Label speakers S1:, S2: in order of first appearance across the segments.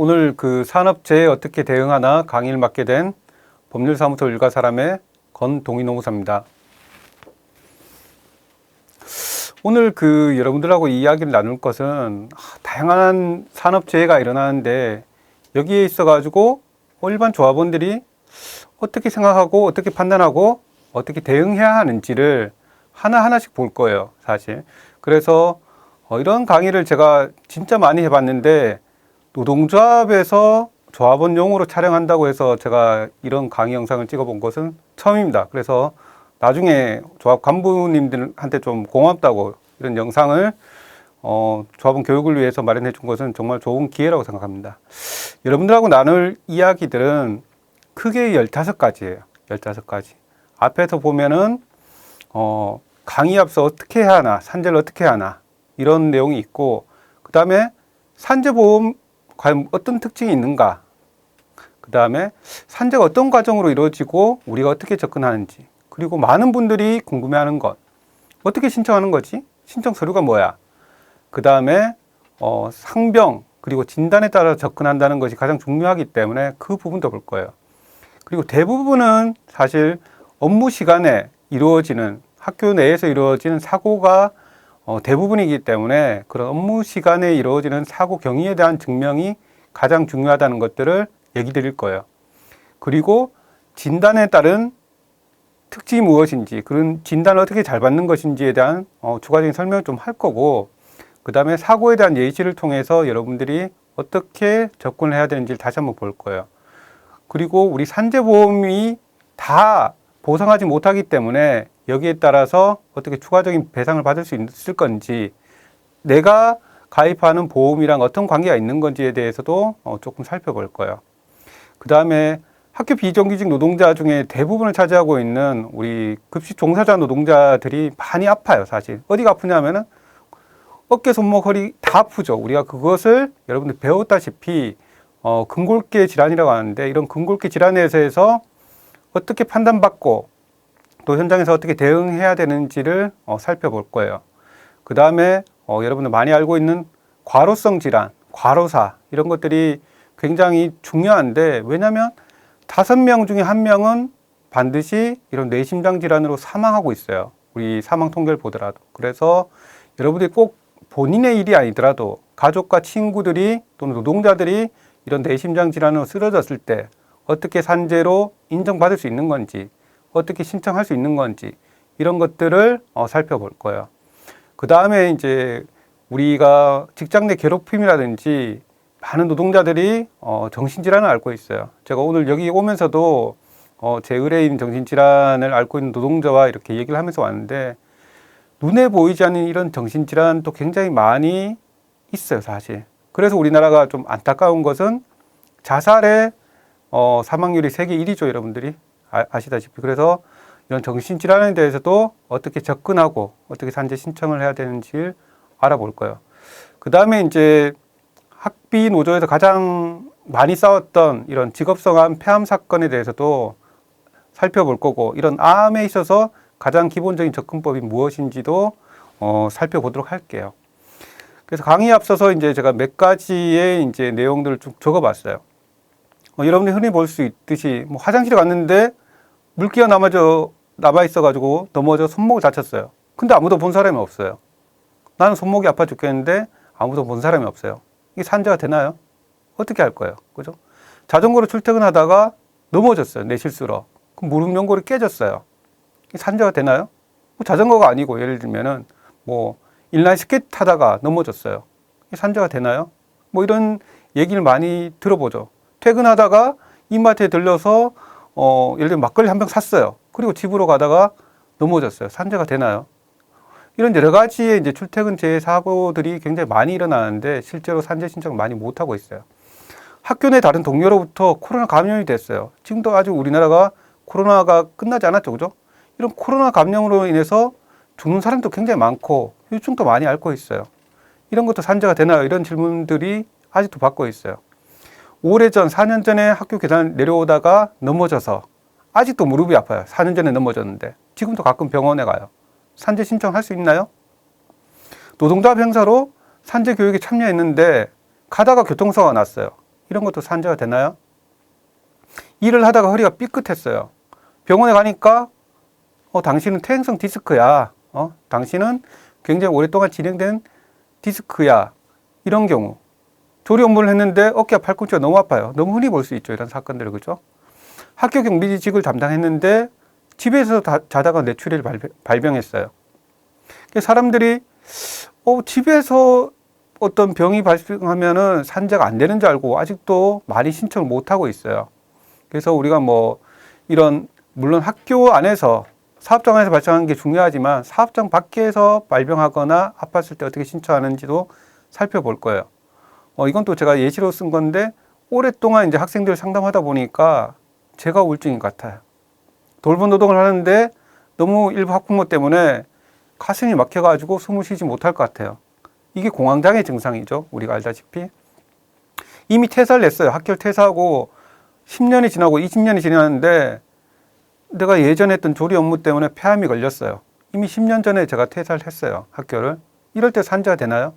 S1: 오늘 그 산업재해에 어떻게 대응하나 강의를 맡게 된 법률사무소 일가사람의 권동희 노무사입니다. 오늘 여러분들하고 이야기를 나눌 것은 다양한 산업재해가 일어나는데 여기에 있어가지고 일반 조합원들이 어떻게 생각하고 어떻게 판단하고 어떻게 대응해야 하는지를 하나하나씩 볼 거예요, 사실. 그래서 이런 강의를 제가 진짜 많이 해봤는데 노동조합에서 조합원용으로 촬영한다고 해서 제가 이런 강의 영상을 찍어본 것은 처음입니다. 그래서 나중에 조합 간부님들한테 좀 고맙다고 이런 영상을 조합원 교육을 위해서 마련해 준 것은 정말 좋은 기회라고 생각합니다. 여러분들하고 나눌 이야기들은 크게 15가지예요. 15가지. 앞에서 보면은 강의 앞서 어떻게 해야 하나, 산재를 어떻게 해야 하나 이런 내용이 있고, 그 다음에 산재보험 과연 어떤 특징이 있는가, 그 다음에 산재가 어떤 과정으로 이루어지고 우리가 어떻게 접근하는지, 그리고 많은 분들이 궁금해하는 것, 어떻게 신청하는 거지? 신청 서류가 뭐야? 그 다음에 상병 그리고 진단에 따라 접근한다는 것이 가장 중요하기 때문에 그 부분도 볼 거예요. 그리고 대부분은 사실 업무 시간에 이루어지는, 학교 내에서 이루어지는 사고가 대부분이기 때문에 그런 업무 시간에 이루어지는 사고 경위에 대한 증명이 가장 중요하다는 것들을 얘기 드릴 거예요. 그리고 진단에 따른 특징이 무엇인지, 그런 진단을 어떻게 잘 받는 것인지에 대한 추가적인 설명을 좀 할 거고, 그 다음에 사고에 대한 예시를 통해서 여러분들이 어떻게 접근을 해야 되는지를 다시 한번 볼 거예요. 그리고 우리 산재보험이 다 보상하지 못하기 때문에 여기에 따라서 어떻게 추가적인 배상을 받을 수 있을 건지, 내가 가입하는 보험이랑 어떤 관계가 있는 건지에 대해서도 조금 살펴볼 거예요. 그 다음에 학교 비정규직 노동자 중에 대부분을 차지하고 있는 우리 급식 종사자 노동자들이 많이 아파요, 사실. 어디가 아프냐면은 어깨, 손목, 허리 다 아프죠. 우리가 그것을 여러분들 배웠다시피 근골계 질환이라고 하는데, 이런 근골계 질환에 대해서 어떻게 판단받고 또 현장에서 어떻게 대응해야 되는지를 살펴볼 거예요. 그 다음에 여러분들 많이 알고 있는 과로성 질환, 과로사, 이런 것들이 굉장히 중요한데, 왜냐하면 5명 중에 1명은 반드시 이런 뇌심장 질환으로 사망하고 있어요. 우리 사망 통계를 보더라도. 그래서 여러분들이 꼭 본인의 일이 아니더라도 가족과 친구들이 또는 노동자들이 이런 뇌심장 질환으로 쓰러졌을 때 어떻게 산재로 인정받을 수 있는 건지, 어떻게 신청할 수 있는 건지, 이런 것들을 살펴볼 거예요. 그 다음에 이제 우리가 직장 내 괴롭힘이라든지 많은 노동자들이 정신질환을 앓고 있어요. 제가 오늘 여기 오면서도 제 의뢰인 정신질환을 앓고 있는 노동자와 이렇게 얘기를 하면서 왔는데, 눈에 보이지 않는 이런 정신질환도 굉장히 많이 있어요, 사실. 그래서 우리나라가 좀 안타까운 것은 자살의 사망률이 세계 1위죠, 여러분들이 아시다시피. 그래서 이런 정신질환에 대해서도 어떻게 접근하고 어떻게 산재 신청을 해야 되는지를 알아볼 거예요. 그 다음에 이제 학비 노조에서 가장 많이 싸웠던 이런 직업성암 폐암 사건에 대해서도 살펴볼 거고, 이런 암에 있어서 가장 기본적인 접근법이 무엇인지도 살펴보도록 할게요. 그래서 강의에 앞서서 이제 제가 몇 가지의 이제 내용들을 좀 적어봤어요. 여러분들이 흔히 볼 수 있듯이 화장실에 갔는데 물기가 남아 있어가지고 넘어져 손목을 다쳤어요. 근데 아무도 본 사람이 없어요. 나는 손목이 아파 죽겠는데 아무도 본 사람이 없어요. 이게 산재가 되나요? 어떻게 할 거예요? 그죠? 자전거로 출퇴근하다가 넘어졌어요, 내 실수로. 그럼 무릎 연골이 깨졌어요. 이게 산재가 되나요? 자전거가 아니고 예를 들면은 인라인 스케이트 타다가 넘어졌어요. 이게 산재가 되나요? 이런 얘기를 많이 들어보죠. 퇴근하다가 이마트에 들려서 예를 들면 막걸리 한 병 샀어요. 그리고 집으로 가다가 넘어졌어요. 산재가 되나요? 이런 여러 가지의 이제 출퇴근 재해 사고들이 굉장히 많이 일어나는데 실제로 산재 신청을 많이 못 하고 있어요. 학교 내 다른 동료로부터 코로나 감염이 됐어요. 지금도 아직 우리나라가 코로나가 끝나지 않았죠, 그죠? 이런 코로나 감염으로 인해서 죽는 사람도 굉장히 많고 후유증도 많이 앓고 있어요. 이런 것도 산재가 되나요? 이런 질문들이 아직도 받고 있어요. 오래전, 4년 전에 학교 계단 내려오다가 넘어져서 아직도 무릎이 아파요. 4년 전에 넘어졌는데 지금도 가끔 병원에 가요. 산재 신청할 수 있나요? 노동조합 행사로 산재 교육에 참여했는데 가다가 교통사고가 났어요. 이런 것도 산재가 되나요? 일을 하다가 허리가 삐끗했어요. 병원에 가니까 당신은 퇴행성 디스크야. 당신은 굉장히 오랫동안 진행된 디스크야. 이런 경우. 조리 업무를 했는데 어깨와 팔꿈치가 너무 아파요. 너무 흔히 볼 수 있죠. 이런 사건들, 그죠? 학교 경비직을 담당했는데 집에서 자다가 뇌출혈을 발병했어요. 사람들이 집에서 어떤 병이 발생하면은 산재가 안 되는 줄 알고 아직도 많이 신청을 못 하고 있어요. 그래서 우리가 물론 학교 안에서 사업장 안에서 발생하는 게 중요하지만 사업장 밖에서 발병하거나 아팠을 때 어떻게 신청하는지도 살펴볼 거예요. 이건 또 제가 예시로 쓴 건데 오랫동안 이제 학생들 상담하다 보니까 제가 우울증인 것 같아요. 돌봄 노동을 하는데 너무 일부 학부모 때문에 가슴이 막혀가지고 숨을 쉬지 못할 것 같아요. 이게 공황장애 증상이죠. 우리가 알다시피. 이미 퇴사를 냈어요. 학교를 퇴사하고 10년이 지나고 20년이 지났는데 내가 예전에 했던 조리 업무 때문에 폐암이 걸렸어요. 이미 10년 전에 제가 퇴사를 했어요. 학교를. 이럴 때 산재가 되나요?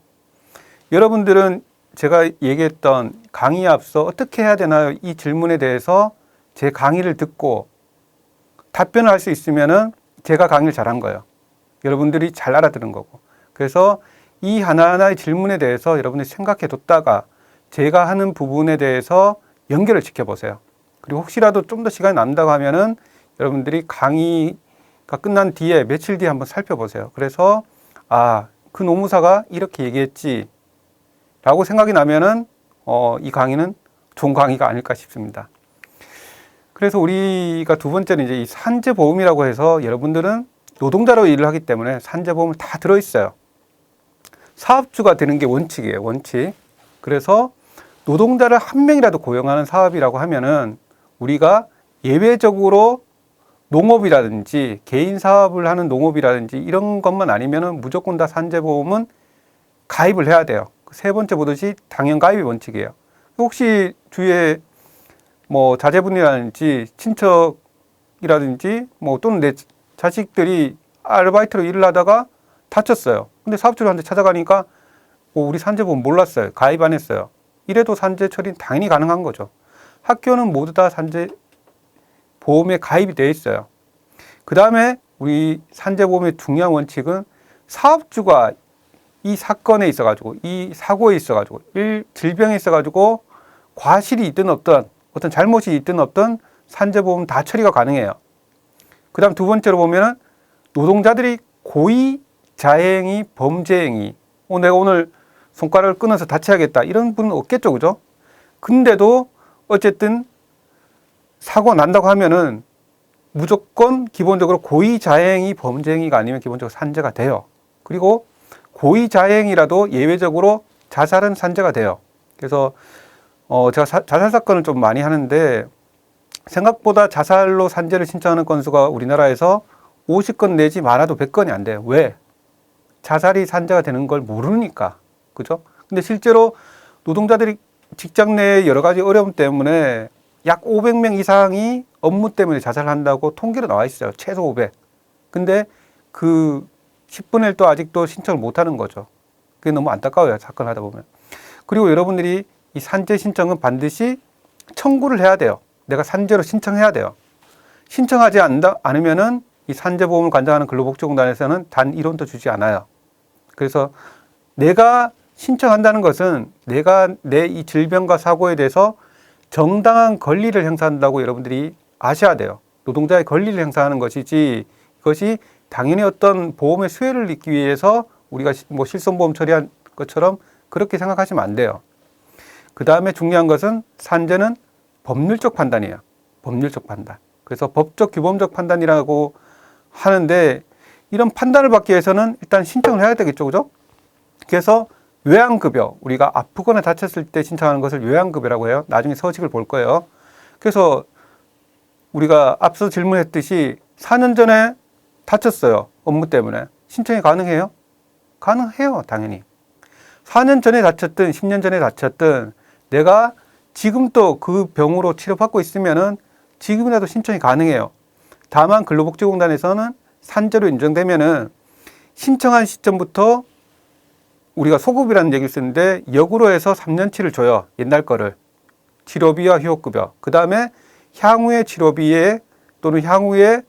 S1: 여러분들은 제가 얘기했던 강의에 앞서 어떻게 해야 되나요? 이 질문에 대해서 제 강의를 듣고 답변을 할 수 있으면은 제가 강의를 잘한 거예요. 여러분들이 잘 알아들은 거고. 그래서 이 하나하나의 질문에 대해서 여러분들이 생각해 뒀다가 제가 하는 부분에 대해서 연결을 지켜보세요. 그리고 혹시라도 좀 더 시간이 남다고 하면은 여러분들이 강의가 끝난 뒤에 며칠 뒤에 한번 살펴보세요. 그래서 그 노무사가 이렇게 얘기했지 라고 생각이 나면은 이 강의는 좋은 강의가 아닐까 싶습니다. 그래서 우리가 두 번째는 이제 이 산재보험이라고 해서 여러분들은 노동자로 일을 하기 때문에 산재보험을 다 들어있어요. 사업주가 되는 게 원칙이에요. 원칙. 그래서 노동자를 한 명이라도 고용하는 사업이라고 하면은 우리가 예외적으로 농업이라든지 개인 사업을 하는 농업이라든지 이런 것만 아니면은 무조건 다 산재보험은 가입을 해야 돼요. 세 번째 보듯이 당연 가입이 원칙이에요. 혹시 주위에 자제분이라든지 친척이라든지 또는 내 자식들이 아르바이트로 일을 하다가 다쳤어요. 근데 사업주한테 찾아가니까 우리 산재보험 몰랐어요. 가입 안 했어요. 이래도 산재 처리는 당연히 가능한 거죠. 학교는 모두 다 산재보험에 가입이 되어 있어요. 그 다음에 우리 산재보험의 중요한 원칙은 사업주가 이 사건에 있어가지고, 이 사고에 있어가지고, 질병에 있어가지고 과실이 있든 없든 어떤 잘못이 있든 없든 산재보험 다 처리가 가능해요. 그 다음 두 번째로 보면은 노동자들이 고의 자해행위, 범죄행위, 내가 오늘 손가락을 끊어서 다쳐야겠다 이런 분은 없겠죠, 그죠? 근데도 어쨌든 사고가 난다고 하면은 무조건 기본적으로 고의 자해행위, 범죄행위가 아니면 기본적으로 산재가 돼요. 그리고 고의 자해행위라도 예외적으로 자살은 산재가 돼요. 그래서 제가 자살 사건을 좀 많이 하는데 생각보다 자살로 산재를 신청하는 건수가 우리나라에서 50건 내지 많아도 100건이 안 돼요. 왜? 자살이 산재가 되는 걸 모르니까. 그죠? 근데 실제로 노동자들이 직장 내의 여러 가지 어려움 때문에 약 500명 이상이 업무 때문에 자살한다고 통계로 나와 있어요. 최소 500. 근데 그 10분의 1도 아직도 신청을 못 하는 거죠. 그게 너무 안타까워요. 사건 하다 보면. 그리고 여러분들이 이 산재 신청은 반드시 청구를 해야 돼요. 내가 산재로 신청해야 돼요. 신청하지 않으면은 이 산재보험을 관장하는 근로복지공단에서는 단 1원도 주지 않아요. 그래서 내가 신청한다는 것은 내가 내 이 질병과 사고에 대해서 정당한 권리를 행사한다고 여러분들이 아셔야 돼요. 노동자의 권리를 행사하는 것이지 이것이 당연히 어떤 보험의 수혜를 얻기 위해서 우리가 실손보험 처리한 것처럼 그렇게 생각하시면 안 돼요. 그 다음에 중요한 것은 산재는 법률적 판단이에요. 법률적 판단. 그래서 법적 규범적 판단이라고 하는데 이런 판단을 받기 위해서는 일단 신청을 해야 되겠죠. 그죠? 그래서 요양급여, 우리가 아프거나 다쳤을 때 신청하는 것을 요양급여라고 해요. 나중에 서식을 볼 거예요. 그래서 우리가 앞서 질문했듯이 4년 전에 다쳤어요. 업무 때문에. 신청이 가능해요? 가능해요. 당연히. 4년 전에 다쳤든 10년 전에 다쳤든 내가 지금 또 그 병으로 치료받고 있으면은 지금이라도 신청이 가능해요. 다만 근로복지공단에서는 산재로 인정되면은 신청한 시점부터 우리가 소급이라는 얘기를 쓰는데 역으로 해서 3년치를 줘요. 옛날 거를. 치료비와 휴업급여, 그 다음에 향후의 치료비에 또는 향후의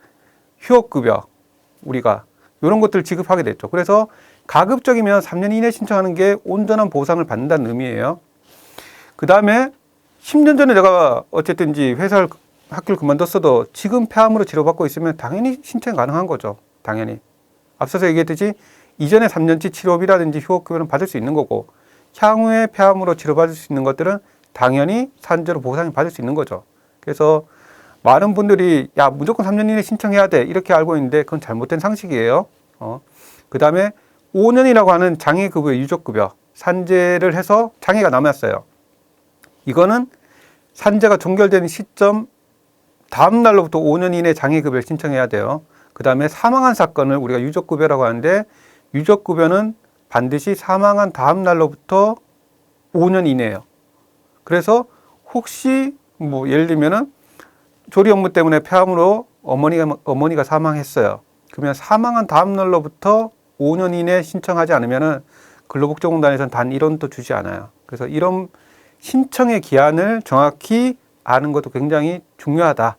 S1: 휴업급여 우리가 이런 것들을 지급하게 됐죠. 그래서 가급적이면 3년 이내 신청하는 게 온전한 보상을 받는다는 의미예요. 그 다음에 10년 전에 내가 어쨌든지 회사를 학교를 그만뒀어도 지금 폐암으로 치료받고 있으면 당연히 신청 가능한 거죠. 당연히. 앞서서 얘기했듯이 이전에 3년치 치료비라든지 휴업급여는 받을 수 있는 거고 향후에 폐암으로 치료받을 수 있는 것들은 당연히 산재로 보상이 받을 수 있는 거죠. 그래서 많은 분들이 야 무조건 3년 이내 신청해야 돼 이렇게 알고 있는데 그건 잘못된 상식이에요. 그 다음에 5년이라고 하는 장애급여, 유족급여 산재를 해서 장애가 남았어요. 이거는 산재가 종결되는 시점 다음 날로부터 5년 이내 장애급여를 신청해야 돼요. 그 다음에 사망한 사건을 우리가 유족급여라고 하는데 유족급여는 반드시 사망한 다음 날로부터 5년 이내예요. 그래서 혹시 뭐 예를 들면은 조리 업무 때문에 폐암으로 어머니가 사망했어요. 그러면 사망한 다음 날로부터 5년 이내 신청하지 않으면은 근로복지공단에서는 단 1원도 주지 않아요. 그래서 이런 신청의 기한을 정확히 아는 것도 굉장히 중요하다.